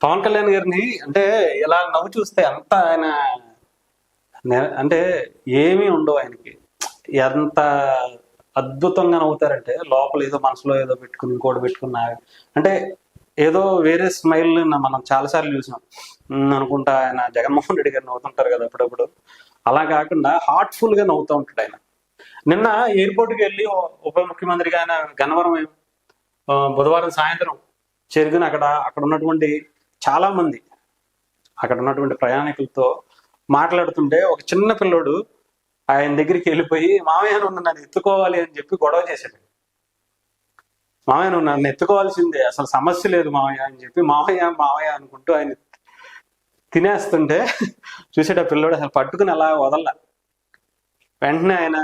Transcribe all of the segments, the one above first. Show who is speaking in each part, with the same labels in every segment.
Speaker 1: పవన్ కళ్యాణ్ గారిని అంటే ఇలా నవ్వు చూస్తే అంత ఆయన అంటే ఏమీ ఉండవు ఆయనకి. ఎంత అద్భుతంగా నవ్వుతారంటే లోపల ఏదో మనసులో ఏదో పెట్టుకుని ఇంకోటి పెట్టుకున్నా అంటే ఏదో వేరే స్మైల్ మనం చాలాసార్లు చూసాం. అనుకుంటా ఆయన జగన్మోహన్ రెడ్డి గారు నవ్వుతుంటారు కదా అప్పుడప్పుడు. అలా కాకుండా హార్ట్ఫుల్ గా నవ్వుతూ ఉంటాడు ఆయన. నిన్న ఎయిర్పోర్ట్కి వెళ్ళి ఉప ముఖ్యమంత్రిగా ఆయన గన్నవరం బుధవారం సాయంత్రం చేరుకుని అక్కడ ఉన్నటువంటి చాలా మంది అక్కడ ఉన్నటువంటి ప్రయాణికులతో మాట్లాడుతుంటే ఒక చిన్న పిల్లోడు ఆయన దగ్గరికి వెళ్ళిపోయి మామయ్య నువ్వు నన్ను ఎత్తుకోవాలి అని చెప్పి గొడవ చేశాడు. మామయ్య నువ్వు నన్ను ఎత్తుకోవాల్సిందే, అసలు సమస్య లేదు మామయ్య అని చెప్పి మామయ్య మామయ్య అనుకుంటూ ఆయన తినేస్తుంటే చూసాడు ఆ పిల్లోడు అసలు పట్టుకుని అలా వదల. వెంటనే ఆయన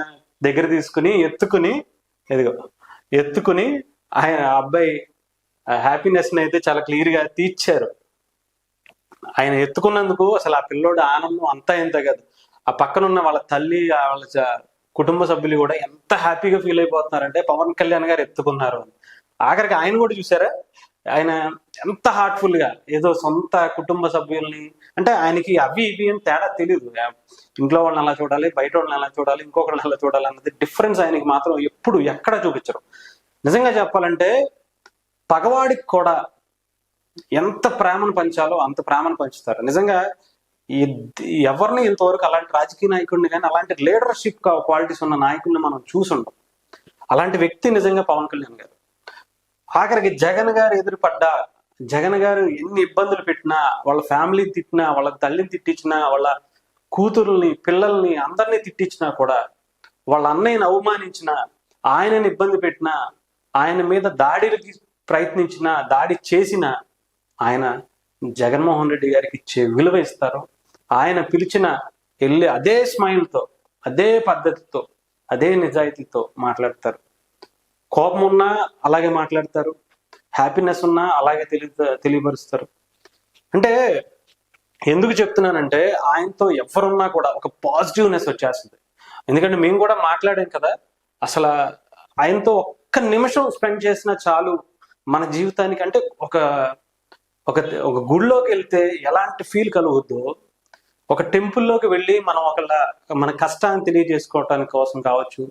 Speaker 1: దగ్గర తీసుకుని ఎత్తుకుని ఆయన అబ్బాయి హ్యాపీనెస్ అయితే చాలా క్లియర్ గా తీర్చారు. ఆయన ఎత్తుకున్నందుకు అసలు ఆ పిల్లోడు ఆనందం అంతా ఎంత కాదు, ఆ పక్కన ఉన్న వాళ్ళ తల్లి వాళ్ళ కుటుంబ సభ్యులు కూడా ఎంత హ్యాపీగా ఫీల్ అయిపోతున్నారంటే పవన్ కళ్యాణ్ గారు ఎత్తుకున్నారు అని. ఆఖరికి ఆయన కూడా చూసారా ఆయన ఎంత హార్ట్ఫుల్ గా ఏదో సొంత కుటుంబ సభ్యుల్ని అంటే ఆయనకి అవి ఇవి అని తేడా తెలియదు. ఇంట్లో వాళ్ళని అలా చూడాలి, బయట వాళ్ళని అలా చూడాలి, ఇంకొకరిని అలా చూడాలి అన్నది డిఫరెన్స్ ఆయనకి మాత్రం ఎప్పుడు ఎక్కడ చూపించరు. నిజంగా చెప్పాలంటే పగవాడికి కూడా ఎంత ప్రేమను పంచాలో అంత ప్రేమను పంచుతారు. నిజంగా ఎవరిని ఇంతవరకు అలాంటి రాజకీయ నాయకుడిని కానీ అలాంటి లీడర్షిప్ క్వాలిటీస్ ఉన్న నాయకుడిని మనం చూసుంటాం. అలాంటి వ్యక్తి నిజంగా పవన్ కళ్యాణ్ గారు. ఆఖరికి జగన్ గారు ఎదురుపడ్డా, జగన్ గారు ఎన్ని ఇబ్బందులు పెట్టినా, వాళ్ళ ఫ్యామిలీని తిట్టినా, వాళ్ళ తల్లిని తిట్టించినా, వాళ్ళ కూతురుల్ని పిల్లల్ని అందరినీ తిట్టించినా కూడా, వాళ్ళ అన్నయ్యని అవమానించినా, ఆయనని ఇబ్బంది పెట్టినా, ఆయన మీద దాడికి ప్రయత్నించిన, దాడి చేసిన ఆయన జగన్మోహన్ రెడ్డి గారికి ఇచ్చే విలువ ఇస్తారు. ఆయన పిలిచిన వెళ్ళి అదే స్మైల్తో, అదే పద్ధతితో, అదే నిజాయితీతో మాట్లాడతారు. కోపం ఉన్నా అలాగే మాట్లాడతారు, హ్యాపీనెస్ ఉన్నా అలాగే తెలియపరుస్తారు. అంటే ఎందుకు చెప్తున్నానంటే ఆయనతో ఎవరున్నా కూడా ఒక పాజిటివ్నెస్ వచ్చేస్తుంది. ఎందుకంటే మేము కూడా మాట్లాడాం కదా, అసలు ఆయనతో ఒక్క నిమిషం స్పెండ్ చేసినా చాలు మన జీవితానికి. అంటే ఒక ఒక ఒక గుడిలోకి వెళ్తే ఎలాంటి ఫీల్ కలుగుద్దో, ఒక టెంపుల్లోకి వెళ్ళి మనం మన కష్టాన్ని తెలియజేసుకోవటానికి కోసం కావచ్చు,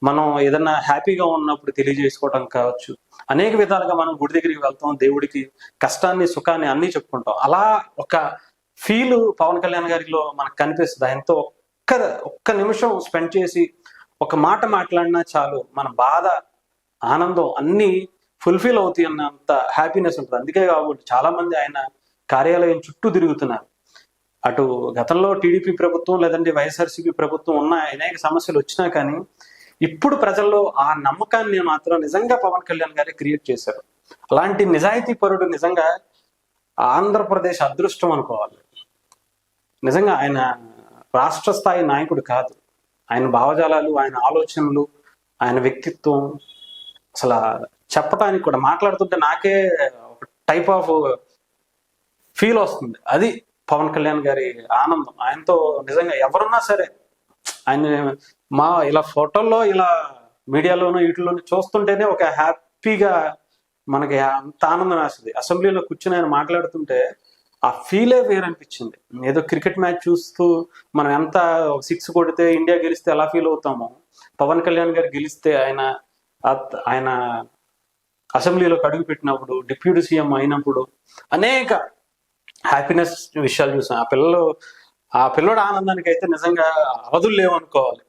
Speaker 1: మనం ఏదన్నా హ్యాపీగా ఉన్నప్పుడు తెలియజేసుకోవటం కావచ్చు, అనేక విధాలుగా మనం గుడి దగ్గరికి వెళ్తాం, దేవుడికి కష్టాన్ని సుఖాన్ని అన్ని చెప్పుకుంటాం. అలా ఒక ఫీల్ పవన్ కళ్యాణ్ గారిలో మనకు కనిపిస్తుంది. ఆయనతో ఒక్క నిమిషం స్పెండ్ చేసి ఒక మాట మాట్లాడినా చాలు మన బాధ ఆనందం అన్ని ఫుల్ఫిల్ అవుతాయి అన్నంత హ్యాపీనెస్ ఉంటుంది. అందుకే కాబట్టి చాలా మంది ఆయన కార్యాలయం చుట్టూ తిరుగుతున్నారు. అటు గతంలో టీడీపీ ప్రభుత్వం లేదంటే వైఎస్ఆర్సీపీ ప్రభుత్వం ఉన్న అనేక సమస్యలు వచ్చినా కానీ ఇప్పుడు ప్రజల్లో ఆ నమ్మకాన్ని మాత్రం నిజంగా పవన్ కళ్యాణ్ గారే క్రియేట్ చేశారు. అలాంటి నిజాయితీ పరుడు నిజంగా ఆంధ్రప్రదేశ్ అదృష్టం అనుకోవాలి. నిజంగా ఆయన రాష్ట్ర స్థాయి నాయకుడు కాదు. ఆయన భావజాలాలు, ఆయన ఆలోచనలు, ఆయన వ్యక్తిత్వం అసలు చెప్పడానికి కూడా, మాట్లాడుతుంటే నాకే ఒక టైప్ ఆఫ్ ఫీల్ వస్తుంది. అది పవన్ కళ్యాణ్ గారి ఆనందం. ఆయనతో నిజంగా ఎవరున్నా సరే, ఆయన ఇలా ఫోటోల్లో ఇలా మీడియాలోనూ వీటిలోనూ చూస్తుంటేనే ఒక హ్యాపీగా మనకి అంత ఆనందం వేస్తుంది. అసెంబ్లీలో కూర్చుని ఆయన మాట్లాడుతుంటే ఆ ఫీలే వేరనిపించింది. ఏదో క్రికెట్ మ్యాచ్ చూస్తూ మనం ఎంత 6 కొడితే ఇండియా గెలిస్తే ఎలా ఫీల్ అవుతామో, పవన్ కళ్యాణ్ గారు గెలిస్తే ఆయన అసెంబ్లీలోకి అడుగు పెట్టినప్పుడు, డిప్యూటీ సీఎం అయినప్పుడు అనేక హ్యాపీనెస్ విషయాలు చూసాం. ఆ పిల్లోడు ఆనందానికి అయితే నిజంగా అవధులు లేవనుకోవాలి.